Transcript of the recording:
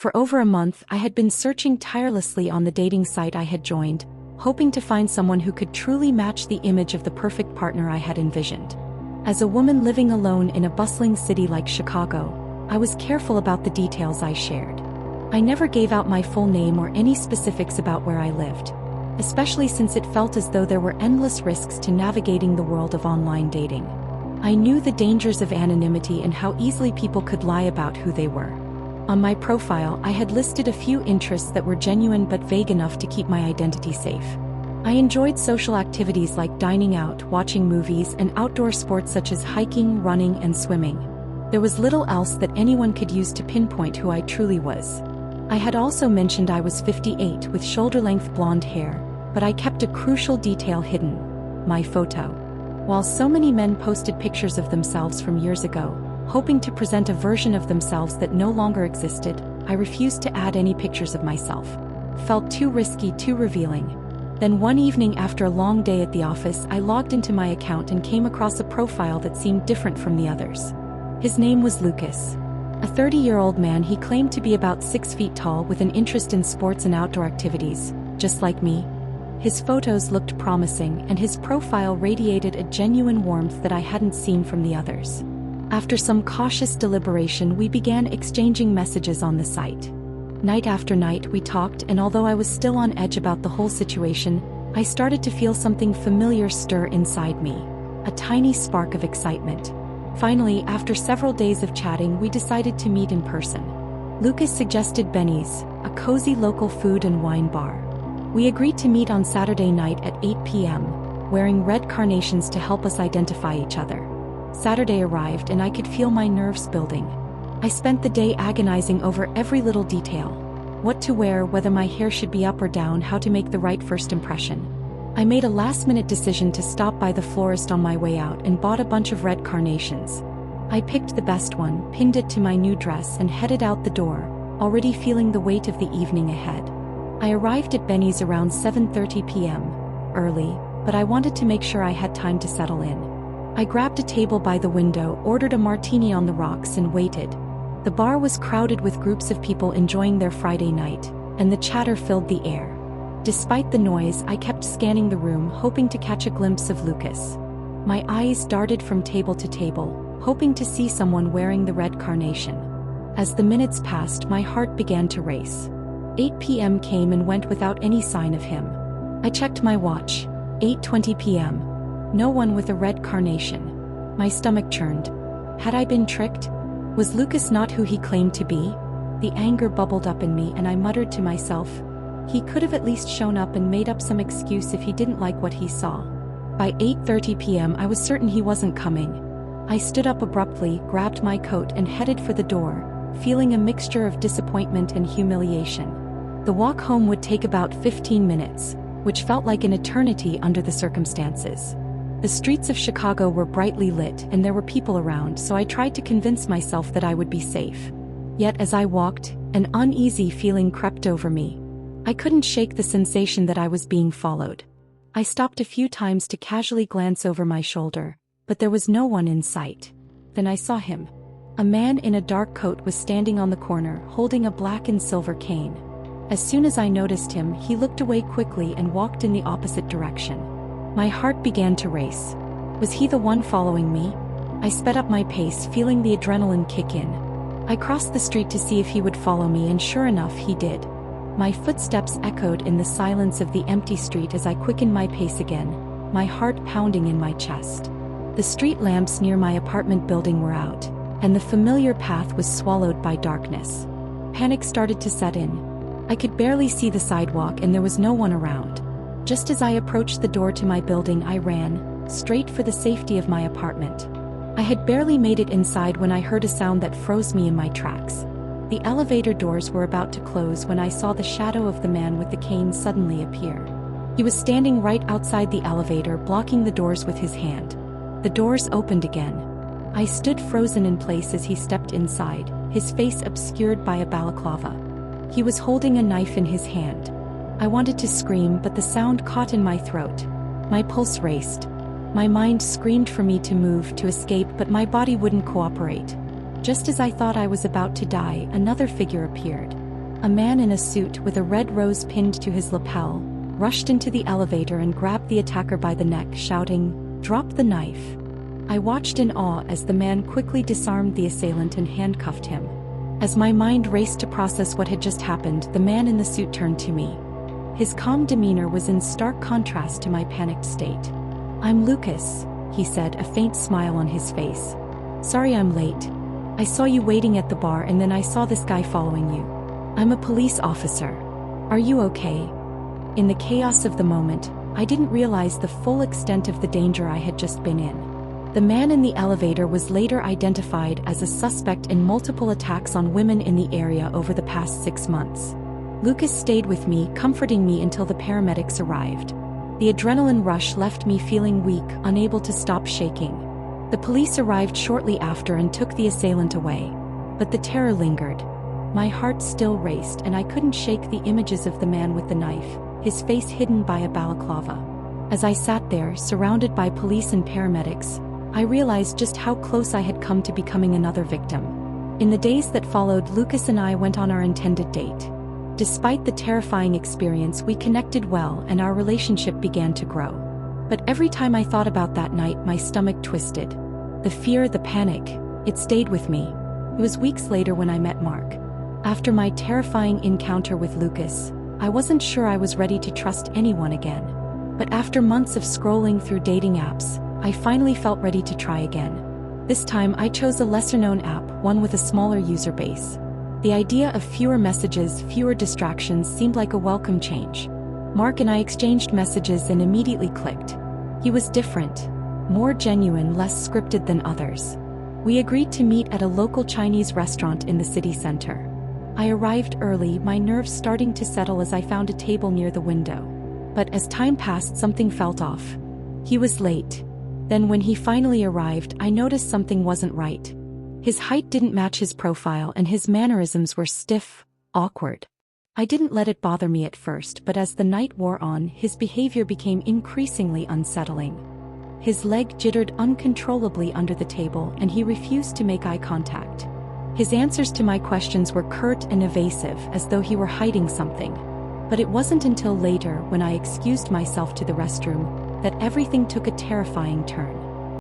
For over a month, I had been searching tirelessly on the dating site I had joined, hoping to find someone who could truly match the image of the perfect partner I had envisioned. As a woman living alone in a bustling city like Chicago, I was careful about the details I shared. I never gave out my full name or any specifics about where I lived, especially since it felt as though there were endless risks to navigating the world of online dating. I knew the dangers of anonymity and how easily people could lie about who they were. On my profile, I had listed a few interests that were genuine but vague enough to keep my identity safe. I enjoyed social activities like dining out, watching movies, and outdoor sports such as hiking, running, and swimming. There was little else that anyone could use to pinpoint who I truly was. I had also mentioned I was 58 with shoulder-length blonde hair, but I kept a crucial detail hidden: my photo. While so many men posted pictures of themselves from years ago, hoping to present a version of themselves that no longer existed, I refused to add any pictures of myself. Felt too risky, too revealing. Then one evening after a long day at the office, I logged into my account and came across a profile that seemed different from the others. His name was Lucas. A 30-year-old man, he claimed to be about 6 feet tall with an interest in sports and outdoor activities, just like me. His photos looked promising and his profile radiated a genuine warmth that I hadn't seen from the others. After some cautious deliberation, we began exchanging messages on the site. Night after night we talked, and although I was still on edge about the whole situation, I started to feel something familiar stir inside me. A tiny spark of excitement. Finally, after several days of chatting, we decided to meet in person. Lucas suggested Benny's, a cozy local food and wine bar. We agreed to meet on Saturday night at 8 p.m., wearing red carnations to help us identify each other. Saturday arrived and I could feel my nerves building. I spent the day agonizing over every little detail. What to wear, whether my hair should be up or down, how to make the right first impression. I made a last-minute decision to stop by the florist on my way out and bought a bunch of red carnations. I picked the best one, pinned it to my new dress, and headed out the door, already feeling the weight of the evening ahead. I arrived at Benny's around 7:30 p.m., early, but I wanted to make sure I had time to settle in. I grabbed a table by the window, ordered a martini on the rocks, and waited. The bar was crowded with groups of people enjoying their Friday night, and the chatter filled the air. Despite the noise, I kept scanning the room, hoping to catch a glimpse of Lucas. My eyes darted from table to table, hoping to see someone wearing the red carnation. As the minutes passed, my heart began to race. 8 p.m. came and went without any sign of him. I checked my watch. 8:20 p.m. No one with a red carnation. My stomach churned. Had I been tricked? Was Lucas not who he claimed to be? The anger bubbled up in me and I muttered to myself, he could have at least shown up and made up some excuse if he didn't like what he saw. By 8:30 p.m. I was certain he wasn't coming. I stood up abruptly, grabbed my coat and headed for the door, feeling a mixture of disappointment and humiliation. The walk home would take about 15 minutes, which felt like an eternity under the circumstances. The streets of Chicago were brightly lit and there were people around, so I tried to convince myself that I would be safe. Yet as I walked, an uneasy feeling crept over me. I couldn't shake the sensation that I was being followed. I stopped a few times to casually glance over my shoulder, but there was no one in sight. Then I saw him. A man in a dark coat was standing on the corner, holding a black and silver cane. As soon as I noticed him, he looked away quickly and walked in the opposite direction. My heart began to race. Was he the one following me? I sped up my pace, feeling the adrenaline kick in. I crossed the street to see if he would follow me, and sure enough, he did. My footsteps echoed in the silence of the empty street as I quickened my pace again, my heart pounding in my chest. The street lamps near my apartment building were out, and the familiar path was swallowed by darkness. Panic started to set in. I could barely see the sidewalk and there was no one around. Just as I approached the door to my building, I ran, straight for the safety of my apartment. I had barely made it inside when I heard a sound that froze me in my tracks. The elevator doors were about to close when I saw the shadow of the man with the cane suddenly appear. He was standing right outside the elevator, blocking the doors with his hand. The doors opened again. I stood frozen in place as he stepped inside, his face obscured by a balaclava. He was holding a knife in his hand. I wanted to scream, but the sound caught in my throat. My pulse raced. My mind screamed for me to move, to escape, but my body wouldn't cooperate. Just as I thought I was about to die, another figure appeared. A man in a suit with a red rose pinned to his lapel rushed into the elevator and grabbed the attacker by the neck, shouting, "Drop the knife." I watched in awe as the man quickly disarmed the assailant and handcuffed him. As my mind raced to process what had just happened, the man in the suit turned to me. His calm demeanor was in stark contrast to my panicked state. "I'm Lucas," he said, a faint smile on his face. "Sorry I'm late. I saw you waiting at the bar and then I saw this guy following you. I'm a police officer. Are you okay?" In the chaos of the moment, I didn't realize the full extent of the danger I had just been in. The man in the elevator was later identified as a suspect in multiple attacks on women in the area over the past 6 months. Lucas stayed with me, comforting me until the paramedics arrived. The adrenaline rush left me feeling weak, unable to stop shaking. The police arrived shortly after and took the assailant away. But the terror lingered. My heart still raced and I couldn't shake the images of the man with the knife, his face hidden by a balaclava. As I sat there, surrounded by police and paramedics, I realized just how close I had come to becoming another victim. In the days that followed, Lucas and I went on our intended date. Despite the terrifying experience, we connected well and our relationship began to grow. But every time I thought about that night, my stomach twisted. The fear, the panic, it stayed with me. It was weeks later when I met Mark. After my terrifying encounter with Lucas, I wasn't sure I was ready to trust anyone again. But after months of scrolling through dating apps, I finally felt ready to try again. This time I chose a lesser-known app, one with a smaller user base. The idea of fewer messages, fewer distractions seemed like a welcome change. Mark and I exchanged messages and immediately clicked. He was different, more genuine, less scripted than others. We agreed to meet at a local Chinese restaurant in the city center. I arrived early, my nerves starting to settle as I found a table near the window. But as time passed, something felt off. He was late. Then when he finally arrived, I noticed something wasn't right. His height didn't match his profile and his mannerisms were stiff, awkward. I didn't let it bother me at first, but as the night wore on, his behavior became increasingly unsettling. His leg jittered uncontrollably under the table and he refused to make eye contact. His answers to my questions were curt and evasive, as though he were hiding something. But it wasn't until later, when I excused myself to the restroom, that everything took a terrifying turn.